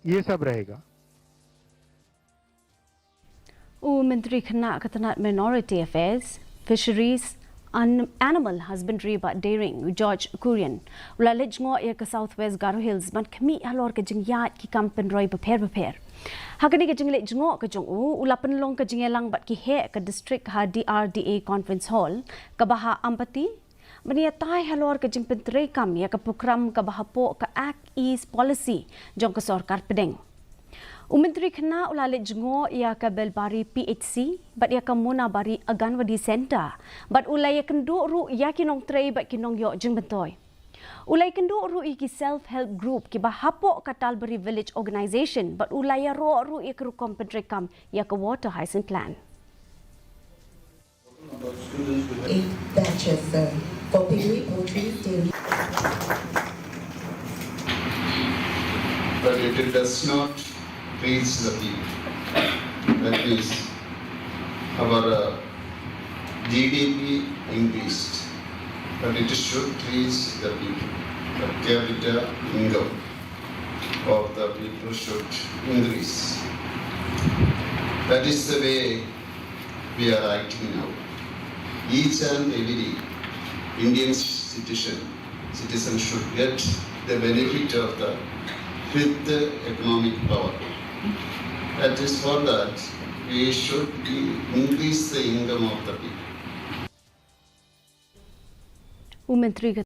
ये सब रहेगा। Myntri Khynnah ka Tnat Minority Affairs, Fisheries, Animal Husbandry but Dairying, George Kurian. Ula lejngo ya ka Southwest Garo Hills man Khmih halor ka Jingiaid ki kam Pynroi beper. Hakani ka jingle lejngo ka jong ula penlong ka jingelang bat ki he ka district ha DRDA Conference Hall ka baha ampati Maniatai halor ka jing Myntri kam ya ka program ka bahapo ka Act East Policy jong ka sarkar pedeng. Myntri Khynnah ulalit jengo ia ka belbari PHC bat ia ka muna bari aganwadi center bat ulai kendo ru ia kinong trei bat kinong yo jeng bentoy ulai kendo ru iki self help group ki bahapo ka Talbari village organization bat ulai ru ia ka rukom Myntri kam ia ka water hyacinth plan. 8 batches for Pynroi poultry dairy. But it does not reach the people. That means our GDP increased, but it should reach the people. The per capita income of the people should increase. That is the way we are acting now. Each and every Indian citizen should get the benefit of the fifth economic power. That is for that we should increase the income of the people. Myntri